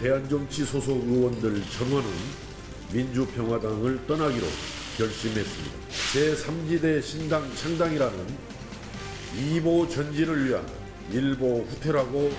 대한정치 소속 의원들 전원은 민주평화당을 떠나기로 결심했습니다. 제3지대 신당 창당이라는 이보 전진을 위한 일보 후퇴라고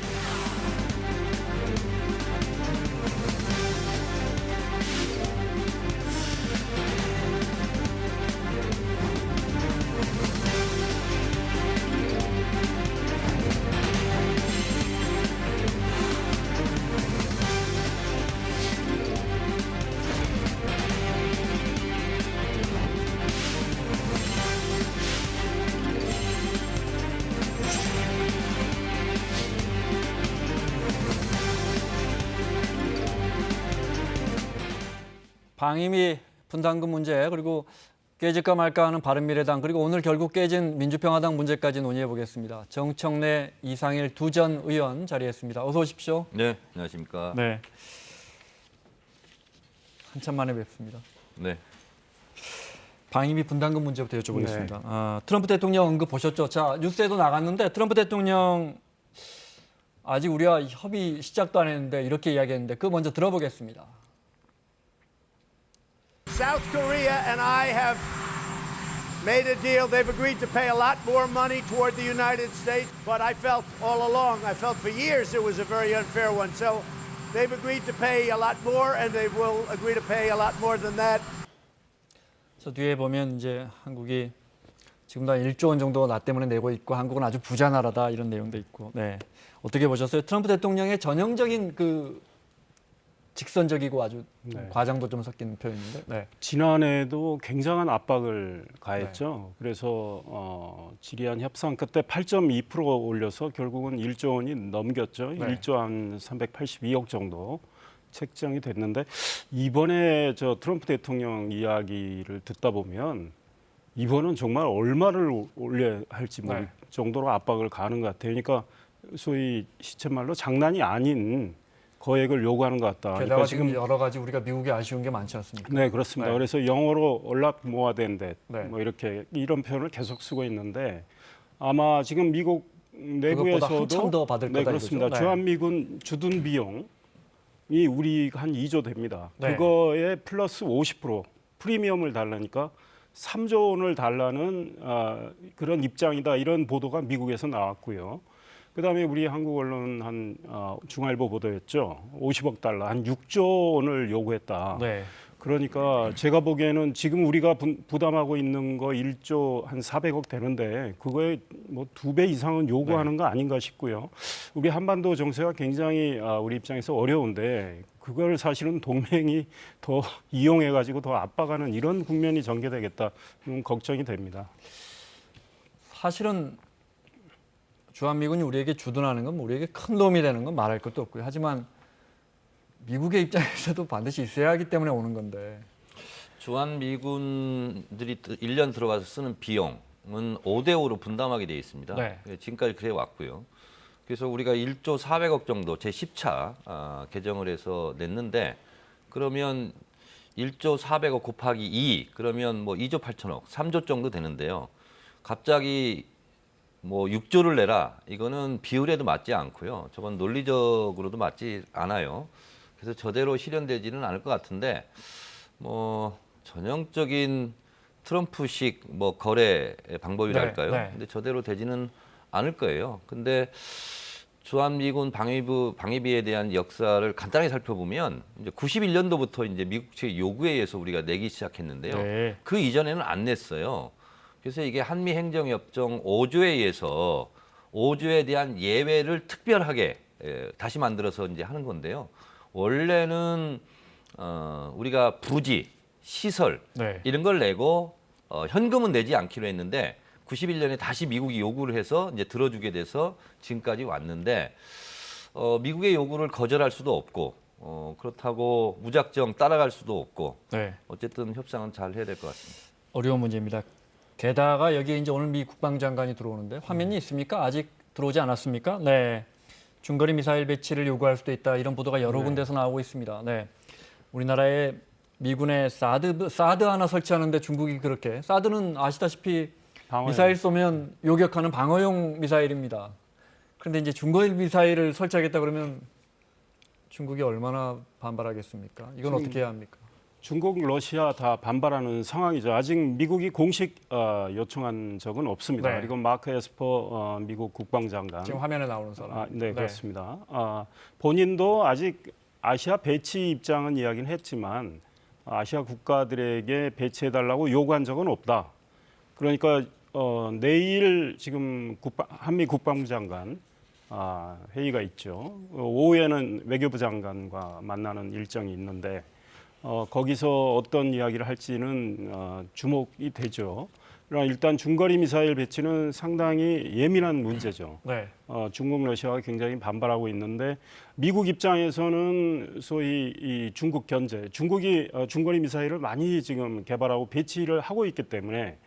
방임위 분담금 문제 그리고 깨질까 말까 하는 바른미래당 그리고 오늘 결국 깨진 민주평화당 문제까지 논의해 보겠습니다. 정청래, 이상일 두 전 의원 자리했습니다. 어서 오십시오. 네, 안녕하십니까. 네. 한참 만에 뵙습니다. 네. 방임위 분담금 문제부터 여쭤보겠습니다. 트럼프 대통령 언급 보셨죠? 자, 뉴스에도 나갔는데 트럼프 대통령 아직 우리와 협의 시작도 안 했는데 이렇게 이야기했는데 그거 먼저 들어보겠습니다. South Korea and I have made a deal. They've agreed to pay a lot more money toward the United States, but I felt all along, I felt for years it was a very unfair one. So they've agreed to pay a lot more and they will agree to pay a lot more than that. 저 뒤에 보면 이제 한국이 지금 다 1조 원 정도 나 때문에 내고 있고 한국은 아주 부자 나라다 이런 내용도 있고. 네. 어떻게 보셨어요? 트럼프 대통령의 전형적인 그 직선적이고 아주 과장도 좀 섞인 표현인데. 네. 지난해도 굉장한 압박을 가했죠. 그래서 지리한 협상 끝에 8.2% 올려서 결국은 1조 원이 넘겼죠. 1조 한 382억 정도 책정이 됐는데 이번에 저 트럼프 대통령 이야기를 듣다 보면 이번은 정말 얼마를 올려야 할지 모를 정도로 압박을 가는 것 같아요. 그러니까 소위 시쳇말로 장난이 아닌 거액을 요구하는 것 같다. 게다가 그러니까 지금 여러 가지 우리가 미국에 아쉬운 게 많지 않습니까? 네, 그렇습니다. 네. 그래서 영어로 얼락 모아된 데 네. 뭐 이렇게 이런 표현을 계속 쓰고 있는데 아마 지금 미국 그것보다 내부에서도 한참 더 받을 네, 거다 그렇습니다. 이거죠? 네. 주한미군 주둔 비용이 우리 한 2조 됩니다. 네. 그거에 플러스 50% 프리미엄을 달라니까 3조 원을 달라는 그런 입장이다. 이런 보도가 미국에서 나왔고요. 그다음에 우리 한국 언론 한 중앙일보 보도였죠. 50억 달러, 한 6조 원을 요구했다. 네. 그러니까 제가 보기에는 지금 우리가 부담하고 있는 거 1조 한 400억 되는데 그거에 뭐 2배 이상은 요구하는 거 아닌가 싶고요. 우리 한반도 정세가 굉장히 우리 입장에서 어려운데 그걸 사실은 동맹이 더 이용해가지고 더 압박하는 이런 국면이 전개되겠다. 걱정이 됩니다. 사실은 주한미군이 우리에게 주둔하는 건 우리에게 큰 도움이 되는 건 말할 것도 없고요. 하지만 미국의 입장에서도 반드시 있어야 하기 때문에 오는 건데. 주한미군들이 1년 들어가서 쓰는 비용은 5대5로 분담하게 되어 있습니다. 네. 지금까지 그래 왔고요. 그래서 우리가 1조 400억 정도 제10차 개정을 해서 냈는데 그러면 1조 400억 곱하기 2 그러면 뭐 2조 8천억, 3조 정도 되는데요. 갑자기 뭐 6조를 내라 이거는 비율에도 맞지 않고요. 저건 논리적으로도 맞지 않아요. 그래서 저대로 실현되지는 않을 것 같은데 뭐 전형적인 트럼프식 뭐 거래 방법이랄까요. 네. 근데 저대로 되지는 않을 거예요. 근데 주한미군 방위비에 대한 역사를 간단하게 살펴보면 이제 91년도부터 이제 미국 측의 요구에 의해서 우리가 내기 시작했는데요. 네. 그 이전에는 안 냈어요. 그래서 이게 한미행정협정 5조에 의해서 5조에 대한 예외를 특별하게 다시 만들어서 이제 하는 건데요. 원래는 우리가 부지, 시설 네. 이런 걸 내고 현금은 내지 않기로 했는데 91년에 다시 미국이 요구를 해서 이제 들어주게 돼서 지금까지 왔는데 미국의 요구를 거절할 수도 없고 그렇다고 무작정 따라갈 수도 없고 네. 어쨌든 협상은 잘 해야 될 것 같습니다. 어려운 문제입니다. 게다가 여기에 이제 오늘 미 국방장관이 들어오는데 화면이 있습니까? 아직 들어오지 않았습니까? 네. 중거리 미사일 배치를 요구할 수도 있다. 이런 보도가 여러 군데서 나오고 있습니다. 네. 우리나라에 미군의 사드 하나 설치하는데 중국이 그렇게 사드는 아시다시피 방어용. 미사일 쏘면 요격하는 방어용 미사일입니다. 그런데 이제 중거리 미사일을 설치하겠다 그러면 중국이 얼마나 반발하겠습니까? 이건 지금 어떻게 해야 합니까? 중국, 러시아 다 반발하는 상황이죠. 아직 미국이 공식 요청한 적은 없습니다. 네. 그리고 마크 에스퍼 미국 국방장관. 지금 화면에 나오는 사람. 네, 그렇습니다. 본인도 아직 아시아 배치 입장은 이야기는 했지만 아시아 국가들에게 배치해달라고 요구한 적은 없다. 그러니까 내일 지금 한미 국방부 장관 회의가 있죠. 오후에는 외교부 장관과 만나는 일정이 있는데 거기서 어떤 이야기를 할지는 주목이 되죠. 그러나 일단 중거리 미사일 배치는 상당히 예민한 문제죠. 네. 중국, 러시아가 굉장히 반발하고 있는데 미국 입장에서는 소위 이 중국 견제, 중국이 중거리 미사일을 많이 지금 개발하고 배치를 하고 있기 때문에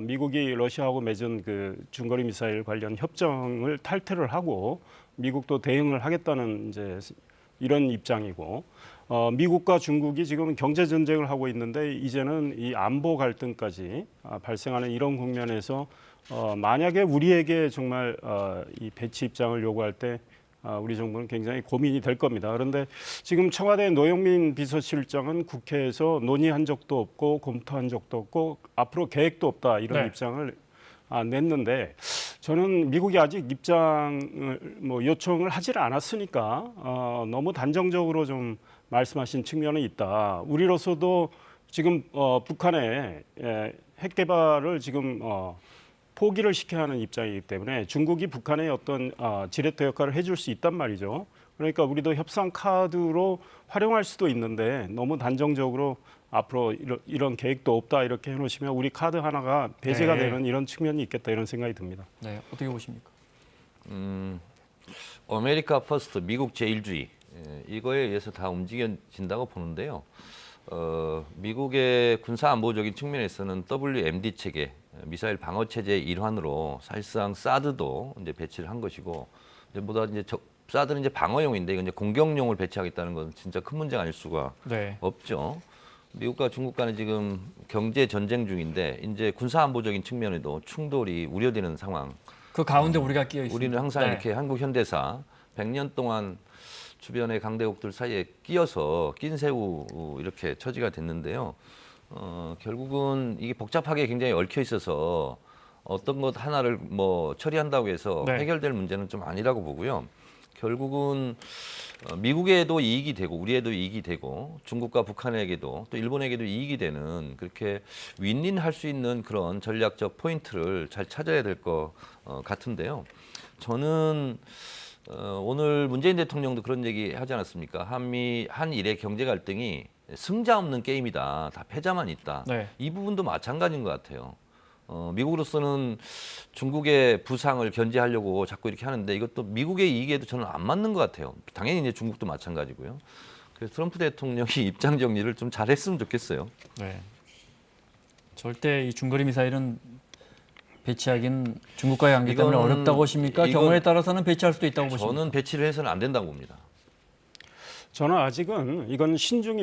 미국이 러시아하고 맺은 그 중거리 미사일 관련 협정을 탈퇴를 하고 미국도 대응을 하겠다는 이제 이런 입장이고 미국과 중국이 지금 경제 전쟁을 하고 있는데 이제는 이 안보 갈등까지 발생하는 이런 국면에서 만약에 우리에게 정말 이 배치 입장을 요구할 때 우리 정부는 굉장히 고민이 될 겁니다. 그런데 지금 청와대 노영민 비서실장은 국회에서 논의한 적도 없고 검토한 적도 없고 앞으로 계획도 없다 이런 네. 입장을 냈는데 저는 미국이 아직 입장을 요청을 하질 않았으니까 너무 단정적으로 좀 말씀하신 측면이 있다. 우리로서도 지금 북한의 핵 개발을 지금 포기를 시켜야 하는 입장이기 때문에 중국이 북한의 어떤 지렛대 역할을 해줄 수 있단 말이죠. 그러니까 우리도 협상 카드로 활용할 수도 있는데 너무 단정적으로 앞으로 이런 계획도 없다 이렇게 해놓으시면 우리 카드 하나가 배제가 네. 되는 이런 측면이 있겠다 이런 생각이 듭니다. 네, 어떻게 보십니까? 아메리카 퍼스트, 미국 제일주의 이거에 의해서 다 움직여진다고 보는데요. 미국의 군사 안보적인 측면에서는 WMD 체계, 미사일 방어 체제의 일환으로 사실상 사드도 이제 배치를 한 것이고, 보다 이제 사드는 이제 방어용인데 이건 이제 공격용을 배치하겠다는 건 진짜 큰 문제가 아닐 수가 네. 없죠. 미국과 중국 간에 지금 경제 전쟁 중인데 이제 군사 안보적인 측면에도 충돌이 우려되는 상황. 그 가운데 우리가 끼어 있습니다. 우리는 항상 네. 이렇게 한국 현대사 100년 동안 주변의 강대국들 사이에 끼어서 낀 새우 이렇게 처지가 됐는데요. 결국은 이게 복잡하게 굉장히 얽혀 있어서 어떤 것 하나를 뭐 처리한다고 해서 네. 해결될 문제는 좀 아니라고 보고요. 결국은 미국에도 이익이 되고 우리에도 이익이 되고 중국과 북한에게도 또 일본에게도 이익이 되는 그렇게 윈윈할 수 있는 그런 전략적 포인트를 잘 찾아야 될 것 같은데요. 저는 오늘 문재인 대통령도 그런 얘기 하지 않았습니까? 한일의 경제 갈등이 승자 없는 게임이다. 다 패자만 있다. 네. 이 부분도 마찬가지인 것 같아요. 미국으로서는 중국의 부상을 견제하려고 자꾸 이렇게 하는데 이것도 미국의 이익에도 저는 안 맞는 것 같아요. 당연히 이제 중국도 마찬가지고요. 그래서 트럼프 대통령이 입장 정리를 좀 잘했으면 좋겠어요. 네. 절대 이 중거리 미사일은 배치하기는 중국과의 관계 때문에 이건- 어렵다고 보십니까? 이건- 경우에 따라서는 배치할 수도 있다고 보십니까? 저는 배치를 해서는 안 된다고 봅니다. 저는 아직은 이건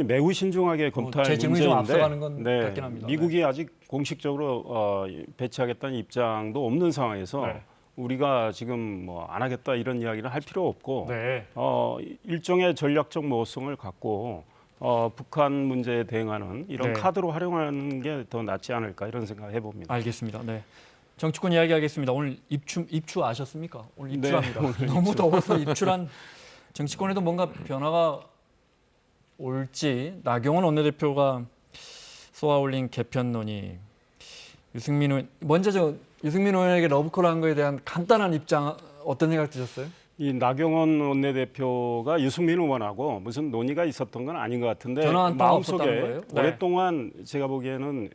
매우 신중하게 검토할 제 질문이 문제인데 좀 앞서가는 건 같긴 합니다. 미국이 아직 공식적으로 배치하겠다는 입장도 없는 상황에서 네. 우리가 지금 뭐 안 하겠다 이런 이야기를 할 필요 없고 네. 일종의 전략적 모호성을 갖고 북한 문제에 대응하는 이런 네. 카드로 활용하는 게 더 낫지 않을까 이런 생각을 해봅니다. 알겠습니다. 네. 정치권 이야기하겠습니다. 오늘 입추 아셨습니까? 오늘 네, 입추합니다. 오늘 너무 더워서 입추란 정치권에도 뭔가 변화가 올지 나경원 원내대표가 쏘아올린 개편론이 유승민 의원에게 러브콜한 거에 대한 간단한 입장 어떤 생각 드셨어요? 이 나경원 원내대표가 유승민 의원하고 무슨 논의가 있었던 건 아닌 것 같은데 전화 한 통 없었다는 거예요? 네. 오랫동안 제가 보기에는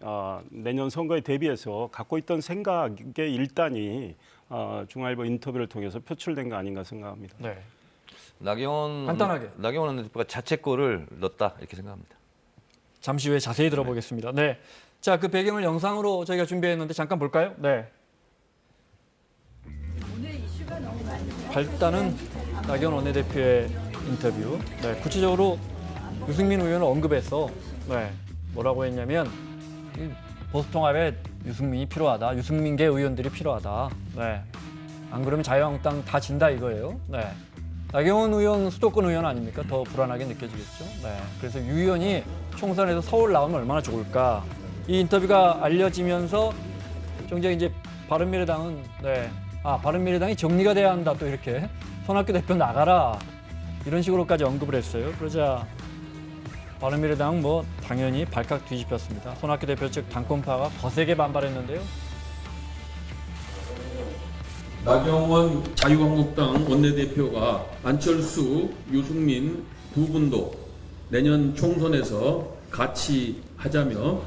내년 선거에 대비해서 갖고 있던 생각의 일단이 중앙일보 인터뷰를 통해서 표출된 거 아닌가 생각합니다. 네. 나경원 원내대표가 자책골을 넣었다 이렇게 생각합니다. 잠시 후에 자세히 들어보겠습니다. 네. 자, 그 배경을 영상으로 저희가 준비했는데 잠깐 볼까요? 네. 일단은 나경원 원내대표의 인터뷰. 네, 구체적으로 유승민 의원을 언급해서 뭐라고 했냐면 이 보수통합에 유승민이 필요하다. 유승민계 의원들이 필요하다. 네. 안 그러면 자유한국당 다 진다 이거예요. 네. 나경원 의원 수도권 의원 아닙니까? 더 불안하게 느껴지겠죠. 네. 그래서 유 의원이 총선에서 서울 나오면 얼마나 좋을까. 이 인터뷰가 알려지면서 정작 이제 바른미래당은 바른미래당이 정리가 돼야 한다 또 이렇게 손학규 대표 나가라 이런 식으로까지 언급을 했어요. 그러자 바른미래당은 뭐 당연히 발칵 뒤집혔습니다. 손학규 대표 측 당권파가 거세게 반발했는데요. 나경원 자유한국당 원내대표가 안철수, 유승민 두 분도 내년 총선에서 같이 하자며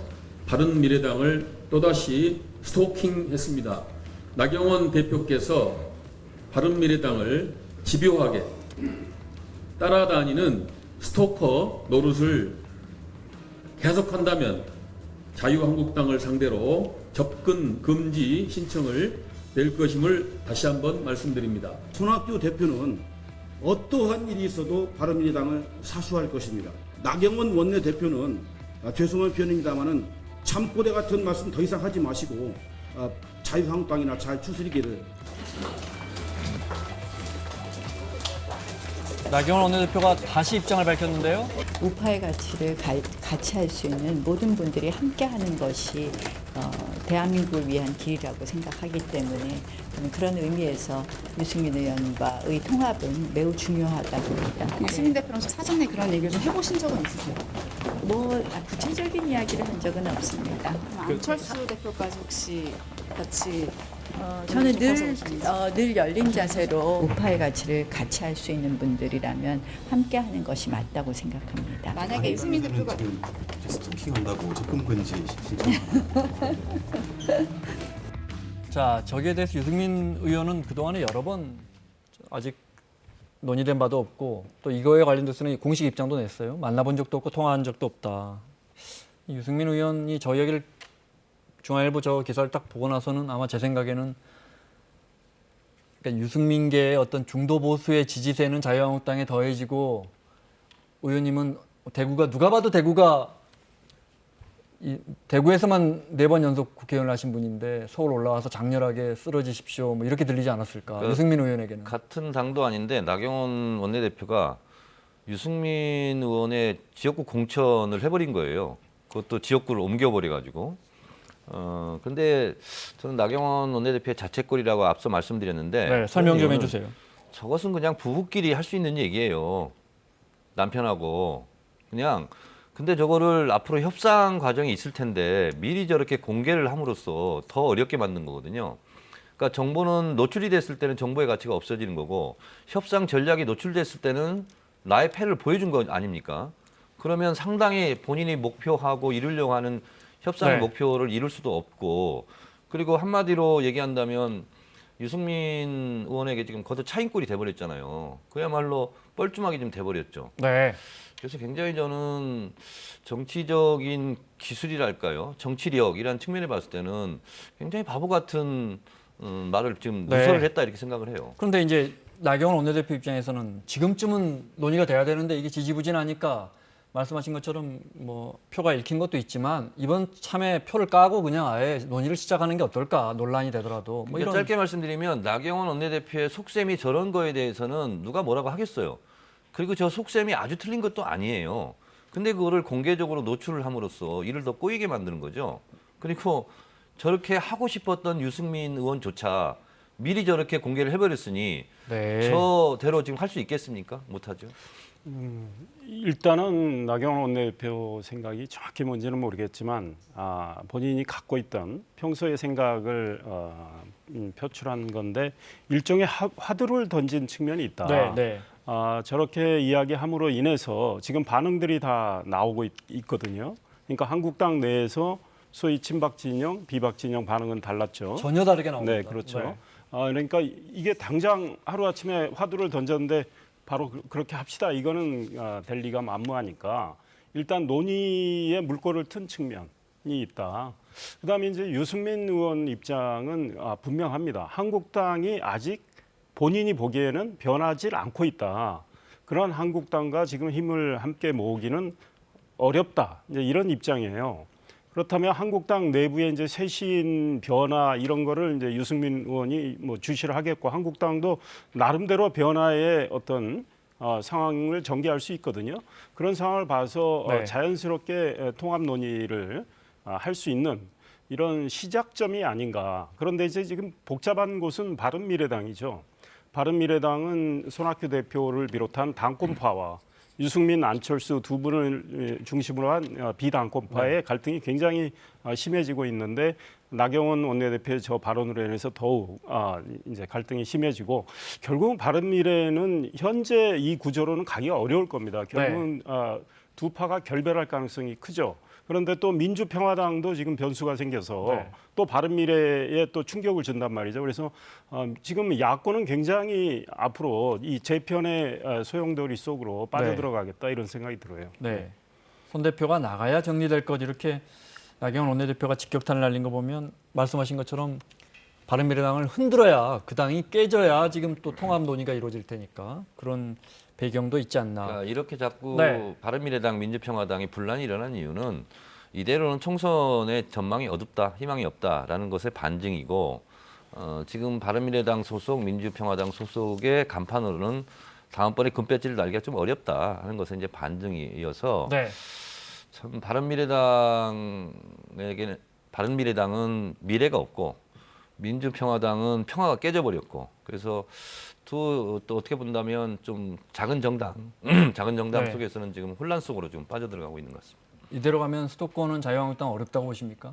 바른미래당을 또다시 스토킹했습니다. 나경원 대표께서 바른미래당을 집요하게 따라다니는 스토커 노릇을 계속한다면 자유한국당을 상대로 접근 금지 신청을 낼 것임을 다시 한번 말씀드립니다. 손학규 대표는 어떠한 일이 있어도 바른미래당을 사수할 것입니다. 나경원 원내대표는 죄송한 표현입니다마는 잠꼬대 같은 말씀 더 이상 하지 마시고 자유한국당이나 잘 추스리기를. 나경원 원내대표가 다시 입장을 밝혔는데요. 우파의 가치를 같이 할 수 있는 모든 분들이 함께하는 것이 대한민국을 위한 길이라고 생각하기 때문에 저는 그런 의미에서 유승민 의원과의 통합은 매우 중요하다고 봅니다. 유승민 대표랑 사전에 그런 얘기를 좀 해보신 적은 있으세요? 뭐 구체적인 이야기를 한 적은 없습니다. 안철수 대표까지 혹시 같이 저는 가져오셨는지. 늘 열린 자세로 우파의 가치를 같이 할 수 있는 분들이라면 함께하는 것이 맞다고 생각합니다. 만약에 유승민 대표가 스토킹한다고 접근 금지 신청. 자, 저기에 대해서 유승민 의원은 그동안에 여러 번 아직 논의된 바도 없고 또 이거에 관련돼서는 공식 입장도 냈어요. 만나본 적도 없고 통화한 적도 없다. 유승민 의원이 저 이야기를 중앙일보 저 기사를 딱 보고 나서는 아마 제 생각에는 그러니까 유승민계의 어떤 중도 보수의 지지세는 자유한국당에 더해지고 의원님은 누가 봐도 대구가 대구에서만 4번 연속 국회의원을 하신 분인데 서울 올라와서 장렬하게 쓰러지십시오 뭐 이렇게 들리지 않았을까. 유승민 의원에게는. 같은 당도 아닌데 나경원 원내대표가 유승민 의원의 지역구 공천을 해버린 거예요. 그것도 지역구를 옮겨버려가지고. 근데 저는 나경원 원내대표의 자책골이라고 앞서 말씀드렸는데 네, 설명 좀 해주세요. 저것은 그냥 부부끼리 할 수 있는 얘기예요. 남편하고 그냥. 근데 저거를 앞으로 협상 과정이 있을 텐데 미리 저렇게 공개를 함으로써 더 어렵게 만든 거거든요. 그러니까 정보는 노출이 됐을 때는 정보의 가치가 없어지는 거고 협상 전략이 노출됐을 때는 나의 패를 보여준 거 아닙니까? 그러면 상당히 본인이 목표하고 이루려고 하는 협상의 네. 목표를 이룰 수도 없고 그리고 한마디로 얘기한다면 유승민 의원에게 지금 거저 차인골이 돼버렸잖아요. 그야말로 뻘쭘하게 좀 돼버렸죠. 네. 그래서 굉장히 저는 정치적인 기술이랄까요? 정치력이라는 측면에 봤을 때는 굉장히 바보 같은 말을 지금 네. 누설을 했다 이렇게 생각을 해요. 그런데 이제 나경원 원내대표 입장에서는 지금쯤은 논의가 돼야 되는데 이게 지지부진하니까 말씀하신 것처럼 뭐 표가 읽힌 것도 있지만 이번 참에 표를 까고 그냥 아예 논의를 시작하는 게 어떨까 논란이 되더라도 뭐 이런 짧게 말씀드리면 나경원 원내대표의 속셈이 저런 거에 대해서는 누가 뭐라고 하겠어요. 그리고 저 속셈이 아주 틀린 것도 아니에요. 근데 그거를 공개적으로 노출을 함으로써 일을 더 꼬이게 만드는 거죠. 그리고 저렇게 하고 싶었던 유승민 의원조차 미리 저렇게 공개를 해버렸으니 네. 저대로 지금 할 수 있겠습니까? 못하죠. 일단은 나경원 원내대표 생각이 정확히 뭔지는 모르겠지만 본인이 갖고 있던 평소의 생각을 표출한 건데 일종의 화두를 던진 측면이 있다. 네, 네. 저렇게 이야기함으로 인해서 지금 반응들이 다 나오고 있거든요. 그러니까 한국당 내에서 소위 친박 진영, 비박 진영 반응은 달랐죠. 전혀 다르게 나옵니다. 네, 그렇죠. 네. 그러니까 이게 당장 하루아침에 화두를 던졌는데 바로 그렇게 합시다. 이거는 될 리가 만무하니까 일단 논의의 물꼬를 튼 측면이 있다. 그다음에 이제 유승민 의원 입장은 분명합니다. 한국당이 아직 본인이 보기에는 변하지 않고 있다. 그런 한국당과 지금 힘을 함께 모으기는 어렵다. 이제 이런 입장이에요. 그렇다면 한국당 내부에 이제 쇄신 변화 이런 거를 이제 유승민 의원이 뭐 주시를 하겠고 한국당도 나름대로 변화의 어떤 상황을 전개할 수 있거든요. 그런 상황을 봐서 네. 자연스럽게 통합 논의를 할 수 있는 이런 시작점이 아닌가. 그런데 이제 지금 복잡한 곳은 바른미래당이죠. 바른미래당은 손학규 대표를 비롯한 당권파와 유승민, 안철수 두 분을 중심으로 한 비당권파의 갈등이 굉장히 심해지고 있는데 나경원 원내대표의 저 발언으로 인해서 더욱 이제 갈등이 심해지고 결국은 바른미래는 현재 이 구조로는 가기가 어려울 겁니다. 결국은 두 파가 결별할 가능성이 크죠. 그런데 또 민주평화당도 지금 변수가 생겨서 또 바른미래에 또 충격을 준단 말이죠. 그래서 지금 야권은 굉장히 앞으로 이 재편의 소용돌이 속으로 빠져들어가겠다 이런 생각이 들어요. 네. 손 대표가 나가야 정리될 것 이렇게 나경원 원내대표가 직격탄을 날린 거 보면 말씀하신 것처럼 바른미래당을 흔들어야 그 당이 깨져야 지금 또 통합 논의가 이루어질 테니까 그런 배경도 있지 않나. 그러니까 이렇게 자꾸 네. 바른미래당, 민주평화당이 분란이 일어난 이유는 이대로는 총선의 전망이 어둡다, 희망이 없다라는 것의 반증이고 지금 바른미래당 소속, 민주평화당 소속의 간판으로는 다음번에 금배지를 달기가 좀 어렵다 하는 것은 이제 반증이어서 네. 참 바른미래당은 미래가 없고 민주평화당은 평화가 깨져버렸고 그래서 또 어떻게 본다면 좀 작은 정당 네. 속에서는 지금 혼란 속으로 좀 빠져들어가고 있는 것 같습니다. 이대로 가면 수도권은 자유한국당 어렵다고 보십니까?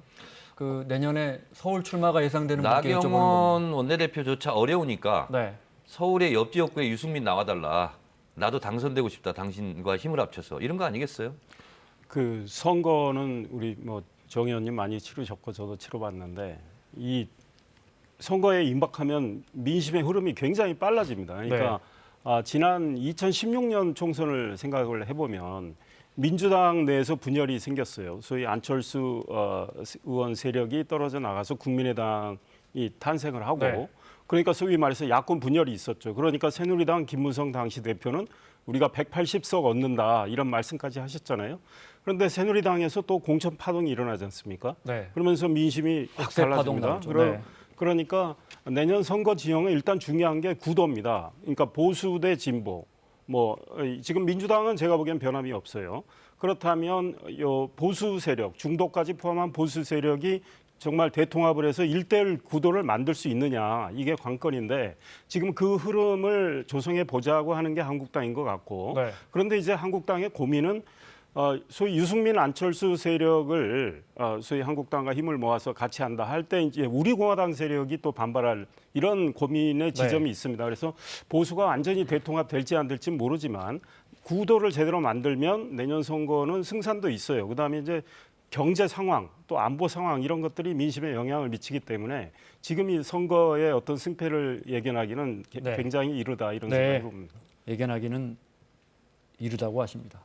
그 내년에 서울 출마가 예상되는 분께 여쭤보는 겁니다. 나경원 원내대표조차 어려우니까 네. 서울의 옆 지역구에 유승민 나와달라. 나도 당선되고 싶다. 당신과 힘을 합쳐서 이런 거 아니겠어요? 그 선거는 우리 뭐 정 의원님 많이 치르셨고 저도 치러봤는데 이 선거에 임박하면 민심의 흐름이 굉장히 빨라집니다. 그러니까 지난 2016년 총선을 생각을 해보면 민주당 내에서 분열이 생겼어요. 소위 안철수 의원 세력이 떨어져 나가서 국민의당이 탄생을 하고 그러니까 소위 말해서 야권 분열이 있었죠. 그러니까 새누리당 김무성 당시 대표는 우리가 180석 얻는다 이런 말씀까지 하셨잖아요. 그런데 새누리당에서 또 공천 파동이 일어나지 않습니까? 네. 그러면서 민심이 확 확대 파동 달라집니다. 나오죠. 네. 그러니까 내년 선거 지형은 일단 중요한 게 구도입니다. 그러니까 보수 대 진보. 뭐 지금 민주당은 제가 보기엔 변함이 없어요. 그렇다면 요 보수 세력, 중도까지 포함한 보수 세력이 정말 대통합을 해서 1대1 구도를 만들 수 있느냐 이게 관건인데 지금 그 흐름을 조성해 보자고 하는 게 한국당인 것 같고 그런데 이제 한국당의 고민은 소위 유승민 안철수 세력을 소위 한국당과 힘을 모아서 같이 한다 할 때 이제 우리공화당 세력이 또 반발할 이런 고민의 지점이 있습니다. 그래서 보수가 완전히 대통합될지 안 될지 모르지만 구도를 제대로 만들면 내년 선거는 승산도 있어요. 그다음에 이제 경제 상황 또 안보 상황 이런 것들이 민심에 영향을 미치기 때문에 지금 이 선거의 어떤 승패를 예견하기는 굉장히 이르다 이런 생각이 듭니다. 예견하기는 이르다고 하십니다.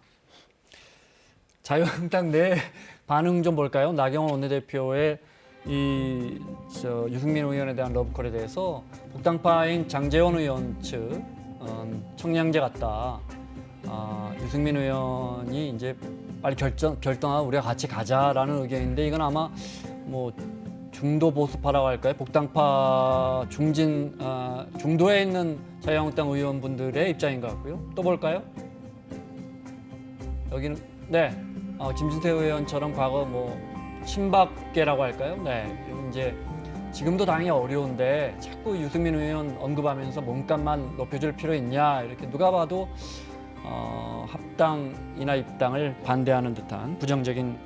자유한국당 내 반응 좀 볼까요? 나경원 원내대표의 유승민 의원에 대한 러브콜에 대해서 복당파인 장제원 의원 측 청량제 같다. 유승민 의원이 이제 빨리 결정하고 우리가 같이 가자라는 의견인데 이건 아마 뭐 중도 보수파라고 할까요? 복당파 중도에 있는 자유한국당 의원분들의 입장인 것 같고요. 또 볼까요? 여기는 김진태 의원처럼 과거 뭐 친박계라고 할까요? 이제 지금도 당이 어려운데 자꾸 유승민 의원 언급하면서 몸값만 높여줄 필요 있냐 이렇게 누가 봐도 합당이나 입당을 반대하는 듯한 부정적인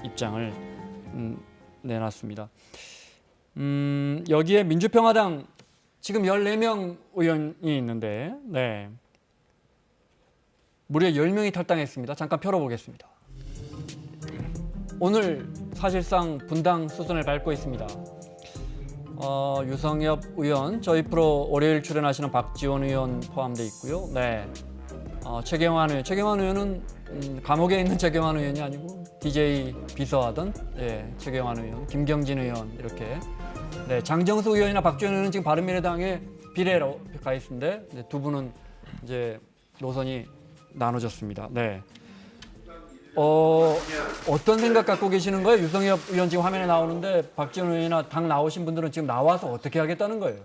입장을 내놨습니다. 여기에 민주평화당 지금 14명 의원이 있는데 무려 10명이 탈당했습니다. 잠깐 펴러보겠습니다. 오늘 사실상 분당 수순을 밟고 있습니다. 유성엽 의원, 저희 프로 월요일 출연하시는 박지원 의원 포함되어 있고요. 최경환 의원은 감옥에 있는 최경환 의원이 아니고 DJ 비서하던 최경환 의원, 김경진 의원 이렇게 장정수 의원이나 박지원 의원은 지금 바른미래당의 비례로 가 있는데 두 분은 이제 노선이 나눠졌습니다. 어떤 생각 갖고 계시는 거예요? 유성엽 의원 지금 화면에 나오는데 박지원 의원이나 당 나오신 분들은 지금 나와서 어떻게 하겠다는 거예요?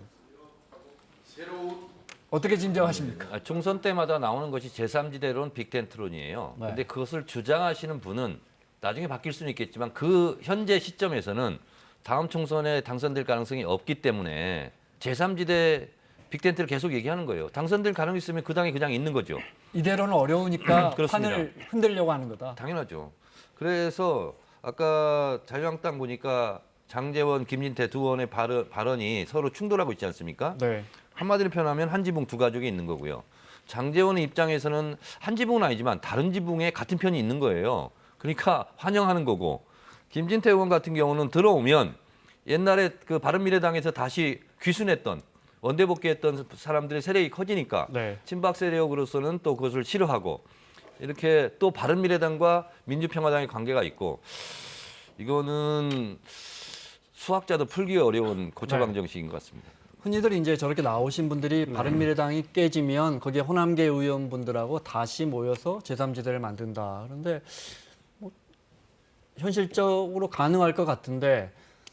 어떻게 짐작하십니까? 총선 때마다 나오는 것이 제3지대론 빅텐트론이에요. 네. 근데 그것을 주장하시는 분은 나중에 바뀔 수는 있겠지만 그 현재 시점에서는 다음 총선에 당선될 가능성이 없기 때문에 제3지대 빅텐트를 계속 얘기하는 거예요. 당선될 가능성이 있으면 그 당이 그냥 있는 거죠. 이대로는 어려우니까 그렇습니다. 판을 흔들려고 하는 거다. 당연하죠. 그래서 아까 자유한국당 보니까 장제원, 김진태 두 의원의 발언이 서로 충돌하고 있지 않습니까? 네. 한마디로 표현하면 한 지붕 두 가족이 있는 거고요. 장제원의 입장에서는 한 지붕은 아니지만 다른 지붕에 같은 편이 있는 거예요. 그러니까 환영하는 거고, 김진태 의원 같은 경우는 들어오면 옛날에 그 바른미래당에서 다시 귀순했던 원내 복귀했던 사람들의 세력이 커지니까 네. 친박 세력으로서는 또 그것을 싫어하고, 이렇게 또 바른미래당과 민주평화당의 관계가 있고, 이거는 수학자도 풀기 어려운 고차방정식인 것 같습니다. 흔히들 이제 저렇게 나오신 분들이 바른미래당이 깨지면 거기에 호남계 의원분들하고 다시 모여서 제3지대를 만든다. 그런데 뭐 현실적으로 가능할 것 같은데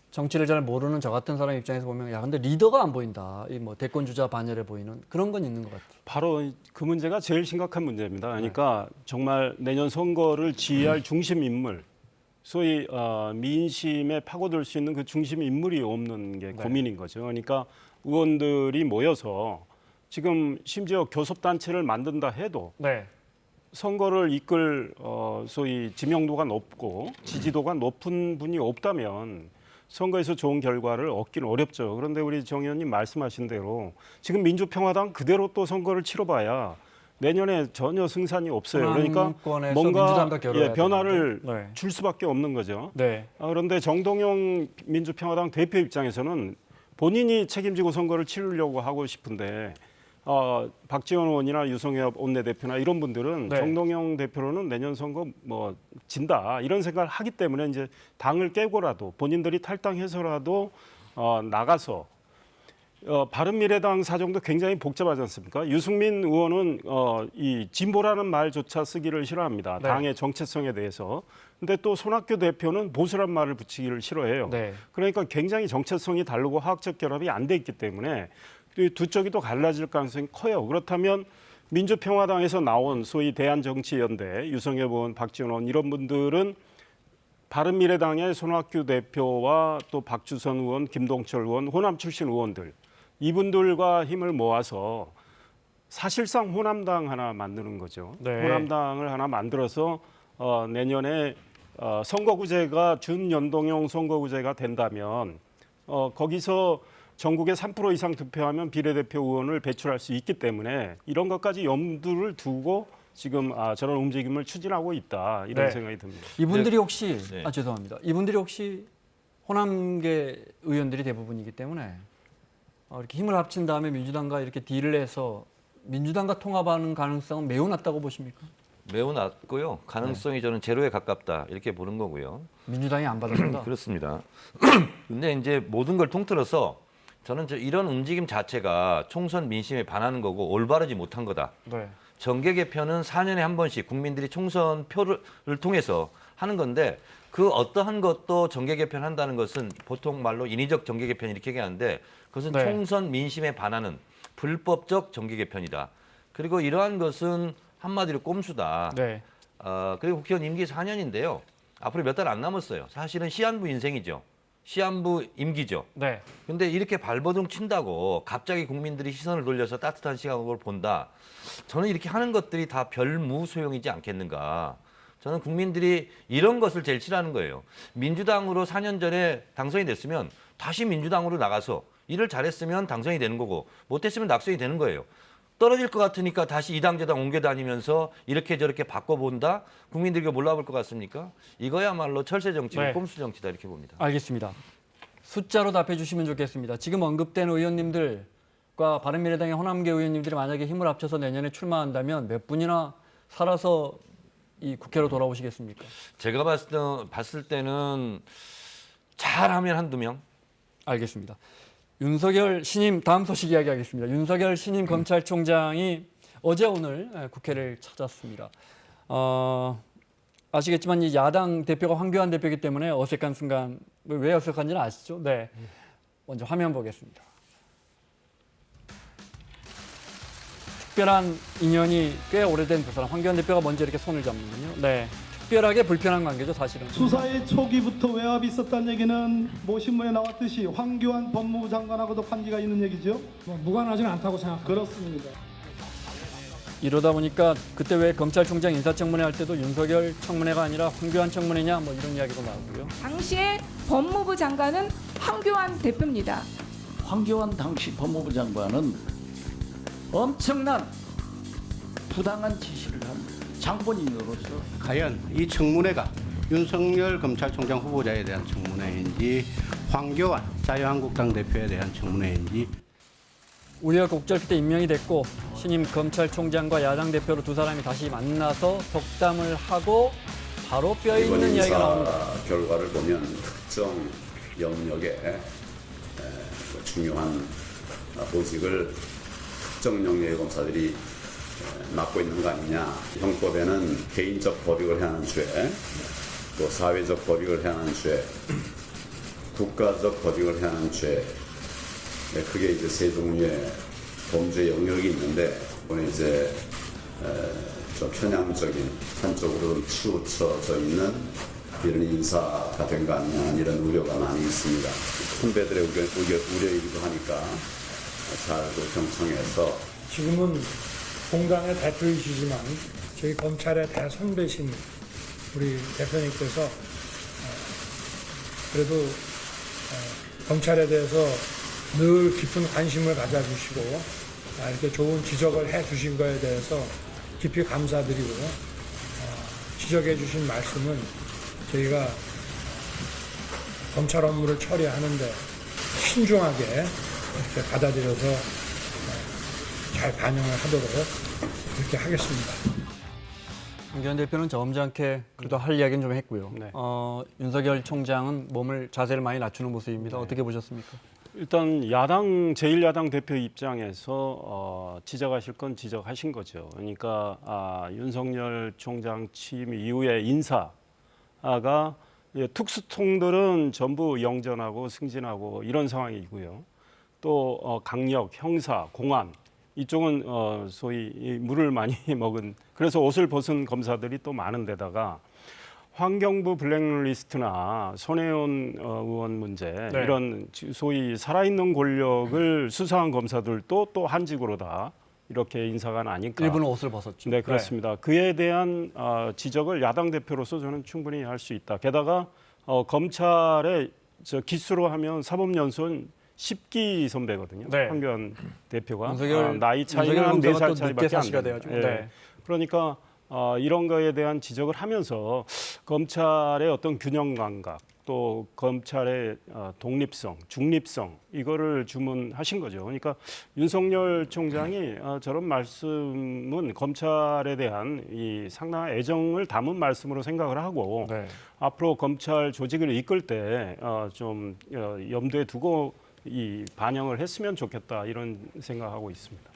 정치를 잘 모르는 저 같은 사람 입장에서 보면 야 근데 리더가 안 보인다. 이 뭐 대권 주자 반열에 보이는 그런 건 있는 것 같아요. 바로 그 문제가 제일 심각한 문제입니다. 그러니까 정말 내년 선거를 지휘할 중심 인물, 소위 민심에 파고들 수 있는 그 중심 인물이 없는 게 고민인 거죠. 그러니까 의원들이 모여서 지금 심지어 교섭단체를 만든다 해도 네. 선거를 이끌 소위 지명도가 높고 지지도가 높은 분이 없다면 선거에서 좋은 결과를 얻기는 어렵죠. 그런데 우리 정 의원님 말씀하신 대로 지금 민주평화당 그대로 또 선거를 치러봐야 내년에 전혀 승산이 없어요. 그러니까 호남권에서 뭔가 민주당과 결여해야 변화를 되는데. 네. 줄 수밖에 없는 거죠. 네. 그런데 정동영 민주평화당 대표 입장에서는 본인이 책임지고 선거를 치르려고 하고 싶은데 박지원 의원이나 유성엽 원내대표나 이런 분들은 네. 정동영 대표로는 내년 선거 뭐 진다 이런 생각을 하기 때문에 이제 당을 깨고라도 본인들이 탈당해서라도 나가서 바른미래당 사정도 굉장히 복잡하지 않습니까? 유승민 의원은 이 진보라는 말조차 쓰기를 싫어합니다. 네. 당의 정체성에 대해서. 근데 또 손학규 대표는 보수란 말을 붙이기를 싫어해요. 네. 그러니까 굉장히 정체성이 다르고 화학적 결합이 안 돼 있기 때문에 이 두 쪽이 또 갈라질 가능성이 커요. 그렇다면 민주평화당에서 나온 소위 대한정치연대, 유성엽 의원, 박지원 의원 이런 분들은 바른미래당의 손학규 대표와 또 박주선 의원, 김동철 의원, 호남 출신 의원들 이분들과 힘을 모아서 사실상 호남당 하나 만드는 거죠. 네. 호남당을 하나 만들어서 내년에 선거구제가 준연동형 선거구제가 된다면 거기서 전국에 3% 이상 득표하면 비례대표 의원을 배출할 수 있기 때문에 이런 것까지 염두를 두고 지금 저런 움직임을 추진하고 있다 이런 네. 생각이 듭니다. 이분들이 혹시 네. 죄송합니다. 이분들이 혹시 호남계 의원들이 대부분이기 때문에 이렇게 힘을 합친 다음에 민주당과 이렇게 딜을 해서 민주당과 통합하는 가능성은 매우 낮다고 보십니까? 매우 낮고요. 가능성이 저는 제로에 가깝다 이렇게 보는 거고요. 민주당이 안 받아준다. 그렇습니다. 근데 이제 모든 걸 통틀어서 저는 이런 움직임 자체가 총선 민심에 반하는 거고 올바르지 못한 거다. 네. 정계 개편은 4년에 한 번씩 국민들이 총선 표를 통해서 하는 건데 그 어떠한 것도 정계 개편한다는 것은 보통 말로 인위적 정계 개편 이렇게 얘기하는데 그것은 네. 총선 민심에 반하는 불법적 정계 개편이다. 그리고 이러한 것은 한마디로 꼼수다. 네. 그리고 국회의원 임기 4년인데요. 앞으로 몇 달 안 남았어요. 사실은 시한부 인생이죠. 시한부 임기죠. 네. 근데 이렇게 발버둥 친다고 갑자기 국민들이 시선을 돌려서 따뜻한 시각으로 본다. 저는 이렇게 하는 것들이 다 별무 소용이지 않겠는가. 저는 국민들이 이런 것을 제일 싫어하는 거예요. 민주당으로 4년 전에 당선이 됐으면 다시 민주당으로 나가서 일을 잘했으면 당선이 되는 거고 못했으면 낙선이 되는 거예요. 떨어질 것 같으니까 다시 이당 저당 옮겨 다니면서 이렇게 저렇게 바꿔본다? 국민들이 몰라볼 것 같습니까? 이거야말로 철새 정치고 네. 꼼수 정치다 이렇게 봅니다. 알겠습니다. 숫자로 답해 주시면 좋겠습니다. 지금 언급된 의원님들과 바른미래당의 호남계 의원님들이 만약에 힘을 합쳐서 내년에 출마한다면 몇 분이나 살아서 이 국회로 돌아오시겠습니까? 제가 봤을 때는 잘하면 한두 명. 알겠습니다. 윤석열 신임 다음 소식 이야기하겠습니다. 윤석열 신임 검찰총장이 어제 오늘 국회를 찾았습니다. 아시겠지만 이 야당 대표가 황교안 대표이기 때문에 어색한 순간 왜 어색한지는 아시죠? 네. 먼저 화면 보겠습니다. 특별한 인연이 꽤 오래된 두 사람. 황교안 대표가 먼저 이렇게 손을 잡는군요. 네. 특별하게 불편한 관계죠, 사실은. 수사의 초기부터 외압이 있었다는 얘기는 모 신문에 나왔듯이 황교안 법무부 장관하고도 관계가 있는 얘기죠? 무관하지는 않다고 생각합니다. 그렇습니다. 이러다 보니까 그때 왜 검찰총장 인사청문회 할 때도 윤석열 청문회가 아니라 황교안 청문회냐 뭐 이런 이야기도 나오고요. 당시에 법무부 장관은 황교안 대표입니다. 황교안 당시 법무부 장관은 엄청난 부당한 지시를 한 장본인으로서 과연 이 청문회가 윤석열 검찰총장 후보자에 대한 청문회인지 황교안 자유한국당 대표에 대한 청문회인지 우리가 국절 그때 임명이 됐고 신임 검찰총장과 야당 대표로 두 사람이 다시 만나서 덕담을 하고 바로 뼈 있는 이야기가 나옵니다. 결과를 보면 특정 영역에 중요한 보직을 특정 영역의 검사들이 맡고 있는 거 아니냐. 형법에는 개인적 법익을 행하는 죄, 또 사회적 법익을 행하는 죄, 국가적 법익을 행하는 죄, 그게 이제 세 종류의 범죄 영역이 있는데, 이번에 이제 좀 편향적인 한쪽으로 치우쳐져 있는 이런 인사가 된 거 아니냐 이런 우려가 많이 있습니다. 선배들의 우려이기도 하니까 잘도 경청해서. 지금은 공당의 대표이시지만 저희 검찰의 대선배신 우리 대표님께서 그래도 검찰에 대해서 늘 깊은 관심을 가져주시고 이렇게 좋은 지적을 해주신 거에 대해서 깊이 감사드리고 지적해 주신 말씀은 저희가 검찰 업무를 처리하는데 신중하게 이렇게 받아들여서 잘 반영을 하도록 그렇게 하겠습니다. 황교안 대표는 점잖게 그래도 할 이야기는 좀 했고요. 네. 윤석열 총장은 몸을 자세를 많이 낮추는 모습입니다. 네. 어떻게 보셨습니까? 일단 제1야당 대표 입장에서 지적하실 건 지적하신 거죠. 그러니까 윤석열 총장 취임 이후의 인사가 특수통들은 전부 영전하고 승진하고 이런 상황이고요. 또 강력, 형사, 공안 이쪽은 소위 물을 많이 먹은 그래서 옷을 벗은 검사들이 또 많은 데다가 환경부 블랙리스트나 손혜원 의원 문제 네. 이런 소위 살아있는 권력을 수사한 검사들도 또 한직으로 다 이렇게 인사가 나니까 일부는 옷을 벗었죠. 네, 그렇습니다. 그에 대한 지적을 야당 대표로서 저는 충분히 할 수 있다. 게다가 검찰의 기수로 하면 사법연수원 10기 선배거든요. 네. 황교안 대표가 윤석열, 나이 차이가 한 4살 차이밖에 안 돼요. 돼요. 네. 그러니까 이런 거에 대한 지적을 하면서 검찰의 어떤 균형 감각 또 검찰의 독립성, 중립성 이거를 주문하신 거죠. 그러니까 윤석열 총장이 저런 말씀은 검찰에 대한 이 상당한 애정을 담은 말씀으로 생각을 하고 네. 앞으로 검찰 조직을 이끌 때 좀 염두에 두고 이 반영을 했으면 좋겠다 이런 생각하고 있습니다.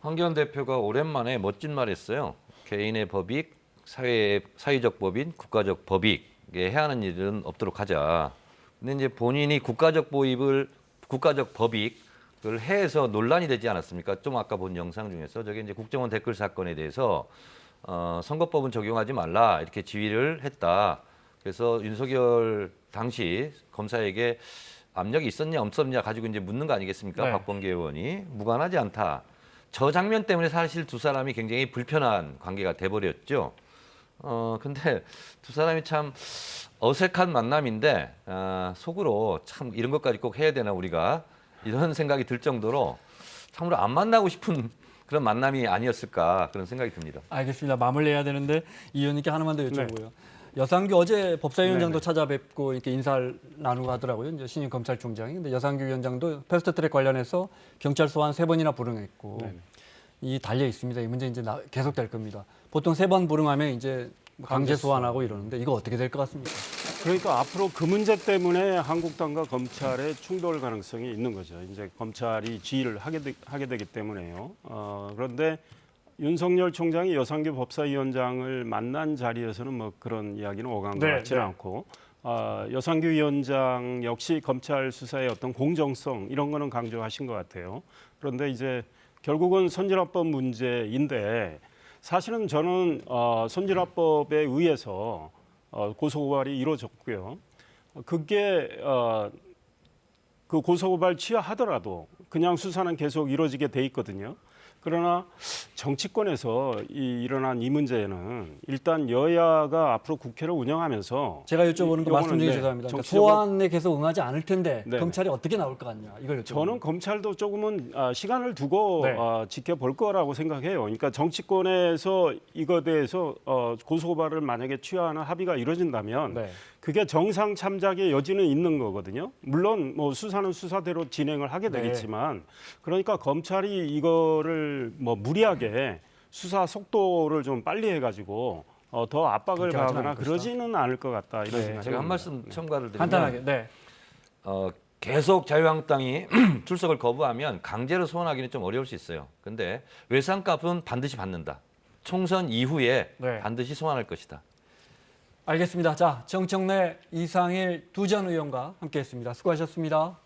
황교안 대표가 오랜만에 멋진 말 했어요. 개인의 법익, 사회적 법인, 국가적 법익에 해하는 일은 없도록 하자. 근데 이제 본인이 국가적 법익을 해서 논란이 되지 않았습니까? 좀 아까 본 영상 중에서 저게 이제 국정원 댓글 사건에 대해서 선거법은 적용하지 말라 이렇게 지휘를 했다. 그래서 윤석열 당시 검사에게 압력이 있었냐 없었냐 가지고 이제 묻는 거 아니겠습니까? 네. 박범계 의원이 무관하지 않다. 저 장면 때문에 사실 두 사람이 굉장히 불편한 관계가 돼버렸죠. 근데 두 사람이 참 어색한 만남인데 속으로 참 이런 것까지 꼭 해야 되나 우리가 이런 생각이 들 정도로 참으로 안 만나고 싶은 그런 만남이 아니었을까 그런 생각이 듭니다. 알겠습니다. 마무리해야 되는데 이 의원님께 하나만 더 여쭤보고요. 여상규 어제 법사위원장도 찾아뵙고 이렇게 인사를 나누고 하더라고요. 이제 신임 검찰총장이. 근데 여상규 위원장도 패스트트랙 관련해서 경찰 소환 3번이나 불응했고 이 달려 있습니다. 이 문제 이제 계속될 겁니다. 보통 3번 불응하면 이제 강제 소환하고 이러는데 이거 어떻게 될 것 같습니까? 그러니까 앞으로 그 문제 때문에 한국당과 검찰의 충돌 가능성이 있는 거죠. 이제 검찰이 지휘를 하게 되기 때문에요. 그런데 윤석열 총장이 여상규 법사위원장을 만난 자리에서는 뭐 그런 이야기는 오간 것 같지는 않고 여상규 위원장 역시 검찰 수사의 어떤 공정성 이런 거는 강조하신 것 같아요. 그런데 이제 결국은 선진화법 문제인데 사실은 저는 선진화법에 의해서 고소고발이 이루어졌고요. 그게 그 고소고발 취하하더라도 그냥 수사는 계속 이루어지게 돼 있거든요. 그러나 정치권에서 일어난 이 문제는 일단 여야가 앞으로 국회를 운영하면서 제가 여쭤보는 거 말씀 중에 네, 죄송합니다. 그러니까 정치적으로 소환에 계속 응하지 않을 텐데 네. 검찰이 어떻게 나올 것 같냐 이걸 여쭤보는 저는 검찰도 조금은 시간을 두고 네. 지켜볼 거라고 생각해요. 그러니까 정치권에서 이거에 대해서 고소고발을 만약에 취하는 합의가 이루어진다면 네. 그게 정상 참작의 여지는 있는 거거든요. 물론 뭐 수사는 수사대로 진행을 하게 네. 되겠지만 그러니까 검찰이 이거를 뭐 무리하게 수사 속도를 좀 빨리 해가지고 더 압박을 그렇게 하지는 가하거나 않을 것이다. 그러지는 않을 것 같다 이런 네. 생각이 제가 한 듭니다. 말씀 첨가를 드리면 간단하게. 네. 계속 자유한국당이 출석을 거부하면 강제로 소환하기는 좀 어려울 수 있어요. 근데 외상값은 반드시 받는다. 총선 이후에 네. 반드시 소환할 것이다. 알겠습니다. 자, 정청래, 이상일 두 전 의원과 함께했습니다. 수고하셨습니다.